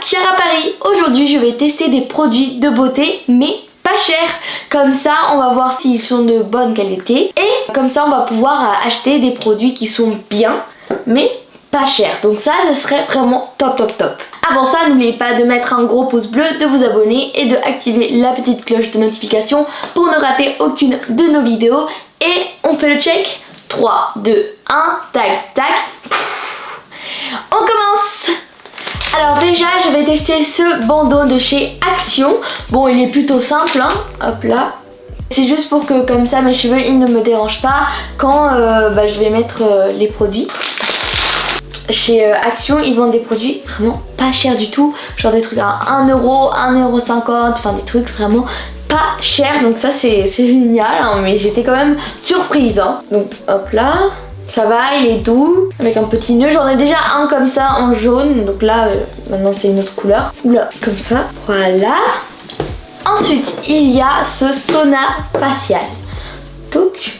Chiara Paris. Aujourd'hui je vais tester des produits de beauté mais pas chers. Comme ça on va voir s'ils sont de bonne qualité et comme ça on va pouvoir acheter des produits qui sont bien mais pas chers. Donc ça serait vraiment top. Avant ça, n'oubliez pas de mettre un gros pouce bleu, de vous abonner et de activer la petite cloche de notification pour ne rater aucune de nos vidéos. Et on fait le check. 3, 2, 1, tac. On commence. Alors déjà, je vais tester ce bandeau de chez Action. Bon, il est plutôt simple, hein. Hop là. C'est juste pour que comme ça mes cheveux ils ne me dérangent pas quand je vais mettre les produits. Chez Action, ils vendent des produits vraiment pas chers du tout. Genre des trucs à 1€, 1,50€, enfin des trucs vraiment pas chers. Donc ça c'est génial, hein, mais j'étais quand même surprise. Hein. Donc hop là, ça va, il est doux. Avec un petit nœud, j'en ai déjà un comme ça en jaune. Donc là, maintenant c'est une autre couleur. Oula, comme ça, voilà. Ensuite, il y a ce sauna facial. Donc...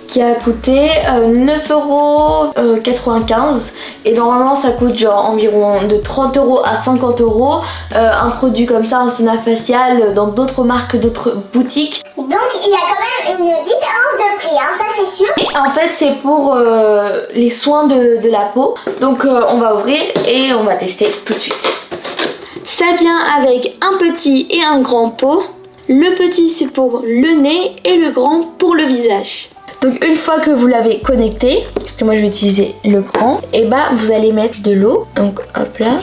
qui a coûté 9,95€ et normalement ça coûte genre environ de 30€ à 50€. Un produit comme ça, un sauna facial dans d'autres marques, d'autres boutiques. Donc il y a quand même une différence de prix, hein, ça c'est sûr. Et en fait c'est pour les soins de la peau. Donc on va ouvrir et on va tester tout de suite. Ça vient avec un petit et un grand pot. Le petit c'est pour le nez et le grand pour le visage. Donc une fois que vous l'avez connecté, parce que moi je vais utiliser le grand, et vous allez mettre de l'eau, donc hop là.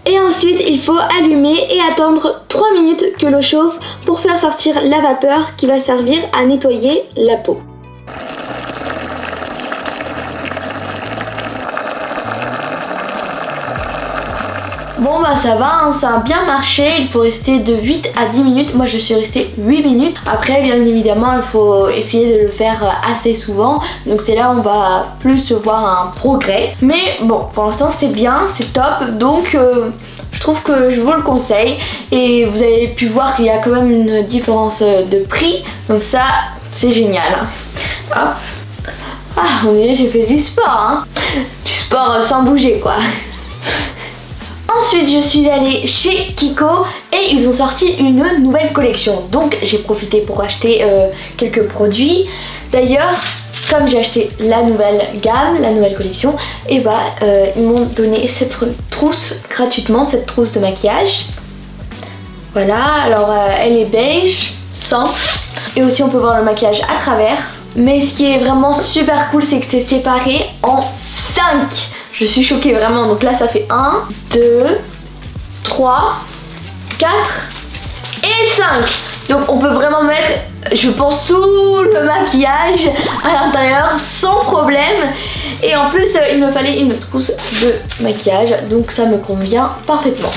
Et ensuite il faut allumer et attendre 3 minutes que l'eau chauffe pour faire sortir la vapeur qui va servir à nettoyer la peau. Bon ça va, hein, ça a bien marché, il faut rester de 8 à 10 minutes, moi je suis restée 8 minutes. Après bien évidemment il faut essayer de le faire assez souvent, donc c'est là où on va plus voir un progrès. Mais bon, pour l'instant c'est bien, c'est top, donc je trouve que je vous le conseille. Et vous avez pu voir qu'il y a quand même une différence de prix, donc ça c'est génial. Hop. Ah, on dirait que j'ai fait du sport, hein. Du sport sans bouger quoi. Ensuite je suis allée chez Kiko et ils ont sorti une nouvelle collection. Donc j'ai profité pour acheter quelques produits. D'ailleurs comme j'ai acheté la nouvelle gamme, la nouvelle collection, et ils m'ont donné cette trousse gratuitement, cette trousse de maquillage. Voilà, alors elle est beige, simple. Et aussi on peut voir le maquillage à travers. Mais ce qui est vraiment super cool c'est que c'est séparé en 5. Je suis choquée vraiment, donc là ça fait 1, 2, 3, 4 et 5. Donc on peut vraiment mettre, je pense, tout le maquillage à l'intérieur sans problème. Et en plus il me fallait une trousse de maquillage, donc ça me convient parfaitement.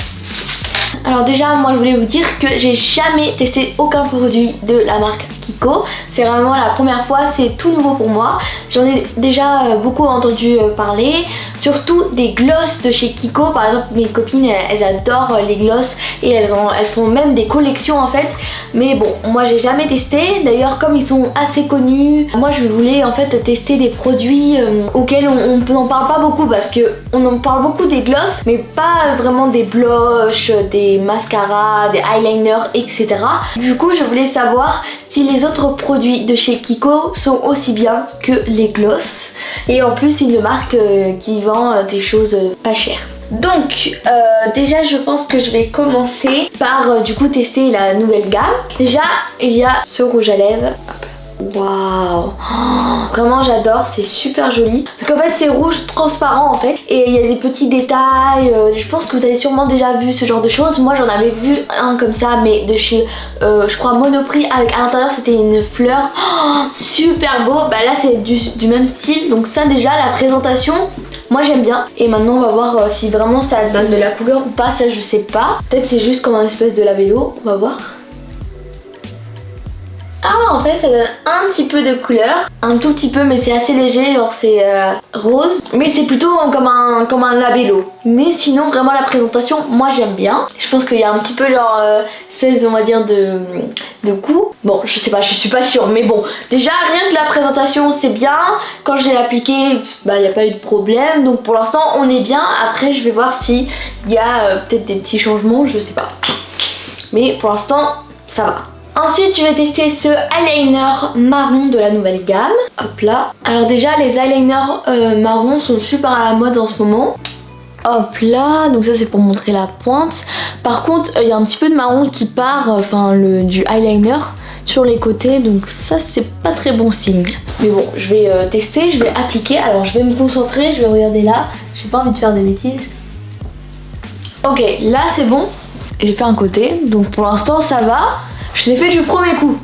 Alors déjà moi je voulais vous dire que j'ai jamais testé aucun produit de la marque Kiko. C'est vraiment la première fois, c'est tout nouveau pour moi. J'en ai déjà beaucoup entendu parler, surtout des glosses de chez Kiko. Par exemple mes copines elles adorent les glosses et elles font même des collections en fait. Mais bon, moi j'ai jamais testé. D'ailleurs comme ils sont assez connus, moi je voulais en fait tester des produits auxquels on n'en parle pas beaucoup, parce que on en parle beaucoup des glosses mais pas vraiment des blushs, des mascaras, des eyeliners, etc. Du coup je voulais savoir si les autres produits de chez Kiko sont aussi bien que les glosses. Et en plus c'est une marque qui vend des choses pas chères. Donc déjà je pense que je vais commencer par du coup tester la nouvelle gamme. Déjà il y a ce rouge à lèvres. Waouh, vraiment j'adore, c'est super joli. Donc en fait c'est rouge transparent en fait. Et il y a des petits détails, je pense que vous avez sûrement déjà vu ce genre de choses. Moi j'en avais vu un comme ça mais de chez je crois Monoprix, avec à l'intérieur c'était une fleur. Super beau, là c'est du même style. Donc ça déjà la présentation, moi j'aime bien. Et maintenant on va voir si vraiment ça donne de la couleur ou pas, ça je sais pas. Peut-être c'est juste comme un espèce de labello, on va voir. Ah, en fait ça donne un petit peu de couleur, un tout petit peu, mais c'est assez léger, genre c'est rose, mais c'est plutôt comme un labello. Mais sinon vraiment la présentation, moi j'aime bien. Je pense qu'il y a un petit peu genre espèce on va dire de goût. Bon, je sais pas, je suis pas sûre, mais bon, déjà rien que la présentation c'est bien. Quand je l'ai appliqué, bah il n'y a pas eu de problème, donc pour l'instant on est bien. Après je vais voir s'il y a peut-être des petits changements, je sais pas. Mais pour l'instant ça va. Ensuite je vais tester ce eyeliner marron de la nouvelle gamme. Hop là. Alors déjà les eyeliners marrons sont super à la mode en ce moment. Hop là, donc ça c'est pour montrer la pointe. Par contre il y a un petit peu de marron qui part, du eyeliner sur les côtés, donc ça c'est pas très bon signe. Mais bon, je vais tester, je vais appliquer. Alors je vais me concentrer, je vais regarder là. J'ai pas envie de faire des bêtises. Ok, là c'est bon. J'ai fait un côté, donc pour l'instant ça va. Je l'ai fait du premier coup.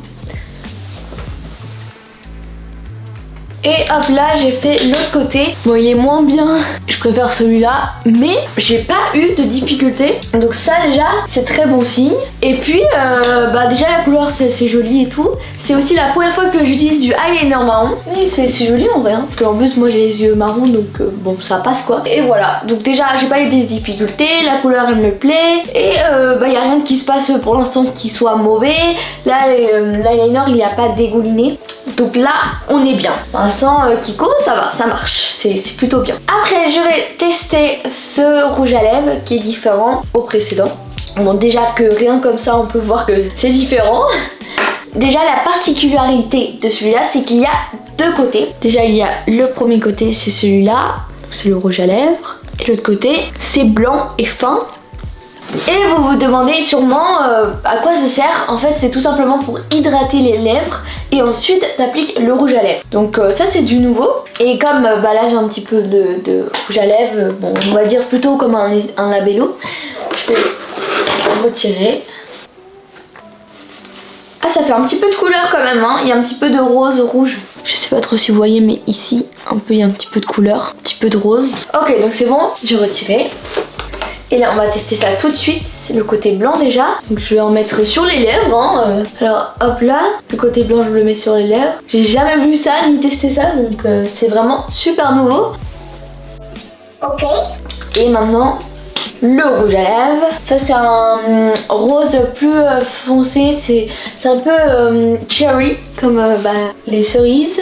Et hop là j'ai fait l'autre côté. Bon il est moins bien, je préfère celui-là, mais j'ai pas eu de difficulté. Donc ça déjà c'est très bon signe. Et puis déjà la couleur c'est joli et tout. C'est aussi la première fois que j'utilise du eyeliner marron. Mais c'est joli en vrai hein, parce qu'en plus moi j'ai les yeux marrons, donc bon ça passe quoi. Et voilà, donc déjà j'ai pas eu de difficultés, la couleur elle me plaît. Et y a rien qui se passe pour l'instant qui soit mauvais. Là l'eyeliner il a pas dégouliné. Donc là on est bien. Pour l'instant Kiko ça va, ça marche, c'est plutôt bien. Après je vais tester ce rouge à lèvres qui est différent au précédent. Bon déjà que rien comme ça on peut voir que c'est différent. Déjà la particularité de celui-là c'est qu'il y a deux côtés. Déjà il y a le premier côté, c'est celui-là, c'est le rouge à lèvres. Et l'autre côté c'est blanc et fin. Et vous vous demandez sûrement à quoi ça sert. En fait c'est tout simplement pour hydrater les lèvres et ensuite t'appliques le rouge à lèvres. Donc ça c'est du nouveau. Et comme là j'ai un petit peu de rouge à lèvres, bon on va dire plutôt comme un labello. Je vais retirer. Ah ça fait un petit peu de couleur quand même hein. Il y a un petit peu de rose, rouge. Je sais pas trop si vous voyez mais ici un peu il y a un petit peu de couleur, un petit peu de rose. Ok donc c'est bon, j'ai retiré. Et là on va tester ça tout de suite, c'est le côté blanc déjà. Donc je vais en mettre sur les lèvres hein. Alors hop là, le côté blanc je le mets sur les lèvres. J'ai jamais vu ça ni testé ça, donc c'est vraiment super nouveau. Ok. Et maintenant le rouge à lèvres. Ça c'est un rose plus foncé, c'est un peu cherry comme les cerises.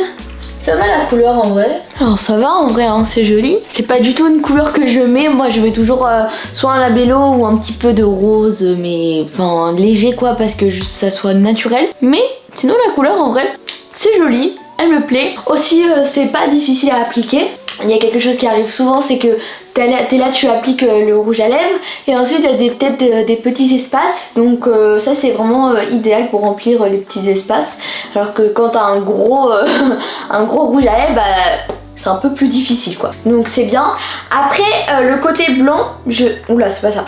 Ça va la couleur en vrai. Alors ça va en vrai hein, c'est joli. C'est pas du tout une couleur que je mets. Moi je mets toujours soit un labello ou un petit peu de rose, mais enfin léger quoi, parce que ça soit naturel. Mais sinon la couleur en vrai c'est joli, elle me plaît. Aussi c'est pas difficile à appliquer. Il y a quelque chose qui arrive souvent, c'est que t'es là, tu appliques le rouge à lèvres et ensuite il y a peut-être des petits espaces. Donc ça c'est vraiment idéal pour remplir les petits espaces. Alors que quand t'as un gros rouge à lèvres, c'est un peu plus difficile quoi. Donc c'est bien. Après le côté blanc, oula c'est pas ça.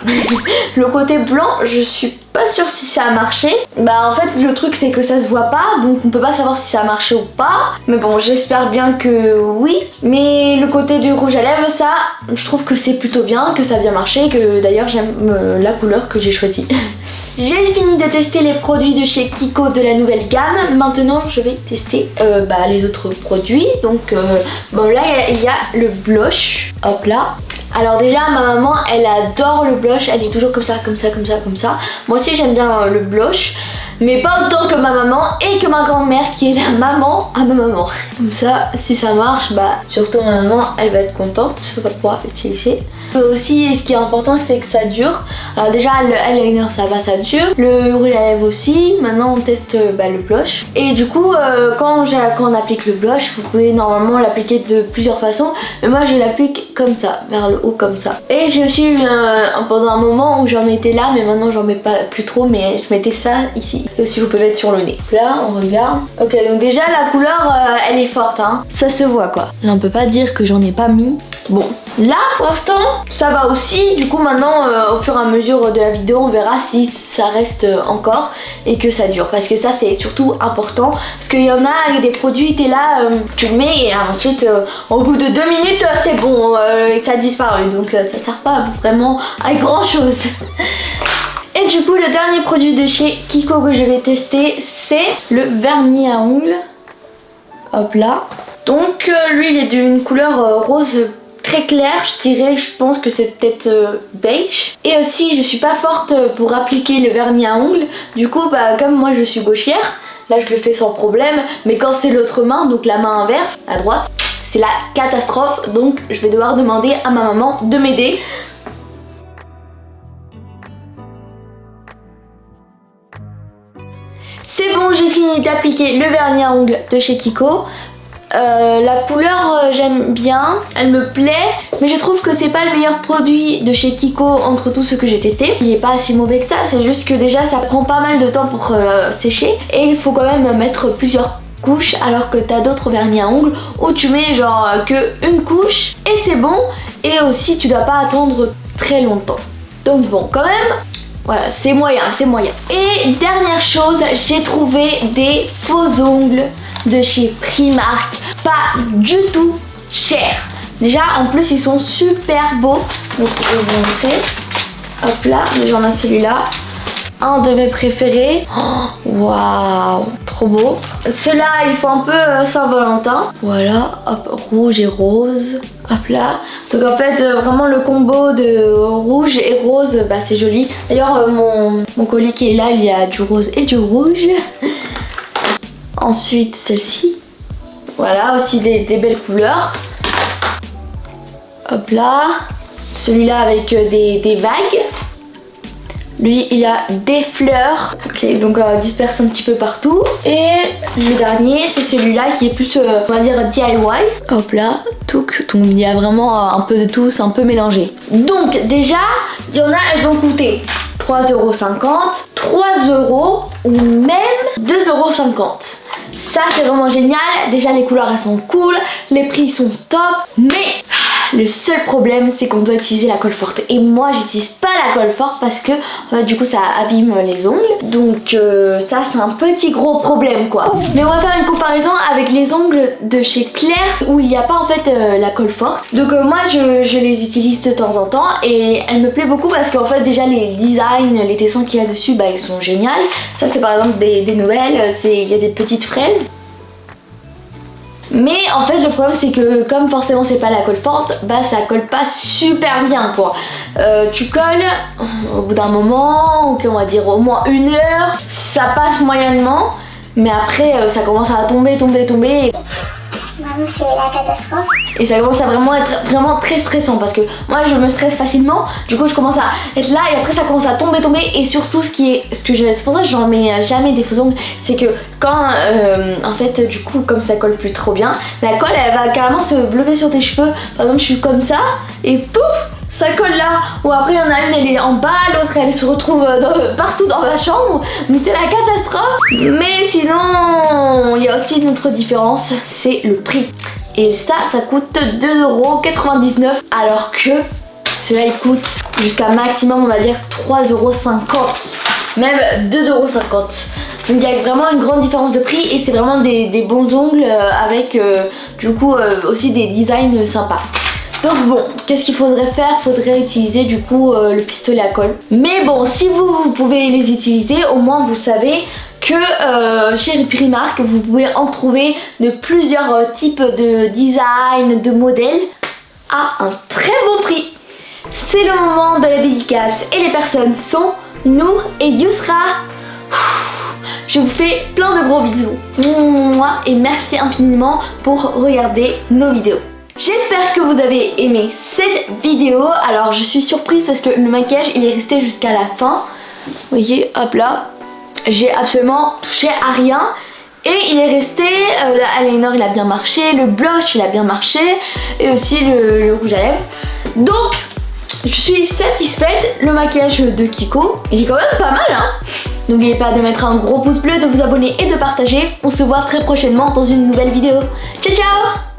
Le côté blanc, je suis pas sûre si ça a marché. En fait le truc c'est que ça se voit pas, donc on peut pas savoir si ça a marché ou pas. Mais bon j'espère bien que oui. Mais le côté du rouge à lèvres, ça je trouve que c'est plutôt bien, que ça a bien marché, que d'ailleurs j'aime la couleur que j'ai choisie. J'ai fini de tester les produits de chez Kiko de la nouvelle gamme. Maintenant je vais tester les autres produits. Donc là il y a le blush. Hop là. Alors déjà ma maman elle adore le blush. Elle est toujours comme ça, comme ça, comme ça, comme ça. Moi aussi j'aime bien le blush, mais pas autant que ma maman et que ma grand-mère qui est la maman à ma maman. Comme ça si ça marche, surtout ma maman elle va être contente, on va pouvoir utiliser. Aussi ce qui est important c'est que ça dure. Alors déjà le eyeliner ça va, ça dure. Le rouge à lèvres aussi. Maintenant on teste le blush. Et du coup quand on applique le blush, vous pouvez normalement l'appliquer de plusieurs façons. Mais moi je l'applique comme ça, vers le haut comme ça. Et j'ai aussi eu pendant un moment où j'en mettais là, mais maintenant j'en mets pas plus trop, mais je mettais ça ici. Et aussi vous pouvez mettre sur le nez. Là on regarde. Ok donc déjà la couleur elle est forte hein. Ça se voit quoi. Là on peut pas dire que j'en ai pas mis. Bon là pour l'instant ça va aussi. Du coup maintenant au fur et à mesure de la vidéo on verra si ça reste encore et que ça dure, parce que ça c'est surtout important, parce qu'il y en a des produits t'es là tu le mets et ensuite au bout de 2 minutes c'est bon et ça a disparu, donc ça sert pas vraiment à grand chose. Et du coup le dernier produit de chez Kiko que je vais tester c'est le vernis à ongles. Hop là. Donc lui il est d'une couleur rose très clair, je dirais, je pense que c'est peut-être beige. Et aussi je suis pas forte pour appliquer le vernis à ongles. Du coup comme moi je suis gauchière, là je le fais sans problème. Mais quand c'est l'autre main, donc la main inverse, à droite, c'est la catastrophe. Donc je vais devoir demander à ma maman de m'aider. C'est bon, j'ai fini d'appliquer le vernis à ongles de chez Kiko. La couleur j'aime bien, elle me plaît, mais je trouve que c'est pas le meilleur produit de chez Kiko entre tous ceux que j'ai testé. Il est pas si mauvais que ça, c'est juste que déjà ça prend pas mal de temps pour sécher et il faut quand même mettre plusieurs couches, alors que t'as d'autres vernis à ongles où tu mets genre que une couche et c'est bon, et aussi tu dois pas attendre très longtemps. Donc bon, quand même voilà, c'est moyen, c'est moyen. Et dernière chose, j'ai trouvé des faux ongles de chez Primark, pas du tout cher. Déjà en plus ils sont super beaux, donc je vais vous montrer. Hop là, j'en ai celui-là, un de mes préférés. Waouh, trop beau. Ceux-là ils font un peu Saint-Valentin. Voilà, hop, rouge et rose. Hop là. Donc en fait vraiment le combo de rouge et rose, c'est joli. D'ailleurs mon colis qui est là, il y a du rose et du rouge. Ensuite celle-ci, voilà, aussi des belles couleurs. Hop là, celui-là avec des vagues. Lui il a des fleurs, ok, donc disperse un petit peu partout. Et le dernier c'est celui-là qui est plus on va dire DIY. Hop là, donc il y a vraiment un peu de tout, c'est un peu mélangé. Donc déjà il y en a, elles ont coûté 3,50€, 3€ ou même 2,50€. Ça c'est vraiment génial, déjà les couleurs elles sont cool, les prix sont top, mais le seul problème c'est qu'on doit utiliser la colle forte. Et moi j'utilise pas la colle forte parce que du coup ça abîme les ongles. Donc ça c'est un petit gros problème quoi. Mais on va faire une comparaison avec les ongles de chez Claire où il n'y a pas en fait la colle forte. Donc moi je les utilise de temps en temps et elle me plaît beaucoup parce qu'en fait déjà les designs, les dessins qu'il y a dessus ils sont géniaux. Ça c'est par exemple des nouvelles, il y a des petites fraises. Mais en fait le problème c'est que comme forcément c'est pas la colle forte, ça colle pas super bien quoi. Tu colles au bout d'un moment, ok, on va dire au moins 1 heure, ça passe moyennement, mais après ça commence à tomber. Maman, c'est la catastrophe. Et ça commence à vraiment être vraiment très stressant parce que moi je me stresse facilement, du coup je commence à être là et après ça commence à tomber et surtout c'est pour ça que j'en mets jamais des faux ongles, c'est que quand en fait du coup comme ça colle plus trop bien, la colle elle va carrément se bloquer sur tes cheveux. Par exemple je suis comme ça et pouf ça colle là, ou après il y en a une elle est en bas, l'autre elle se retrouve partout dans ma chambre, mais c'est la catastrophe. Mais sinon il y a aussi une autre différence, c'est le prix. Et ça coûte 2,99€ alors que cela il coûte jusqu'à maximum on va dire 3,50€, même 2,50€. Donc il y a vraiment une grande différence de prix et c'est vraiment des bons ongles avec du coup aussi des designs sympas. Donc bon, qu'est-ce qu'il faudrait faire? Faudrait utiliser du coup le pistolet à colle. Mais bon, si vous pouvez les utiliser, au moins vous savez que chez Primark, vous pouvez en trouver de plusieurs types de design, de modèles à un très bon prix. C'est le moment de la dédicace et les personnes sont Nour et Yousra. Je vous fais plein de gros bisous. Et merci infiniment pour regarder nos vidéos. J'espère que vous avez aimé cette vidéo. Alors je suis surprise parce que le maquillage il est resté jusqu'à la fin. Vous voyez, hop là. J'ai absolument touché à rien. Et il est resté, l'eyeliner il a bien marché, le blush il a bien marché. Et aussi le rouge à lèvres. Donc je suis satisfaite. Le maquillage de Kiko, il est quand même pas mal hein. N'oubliez pas de mettre un gros pouce bleu, de vous abonner et de partager. On se voit très prochainement dans une nouvelle vidéo. Ciao ciao.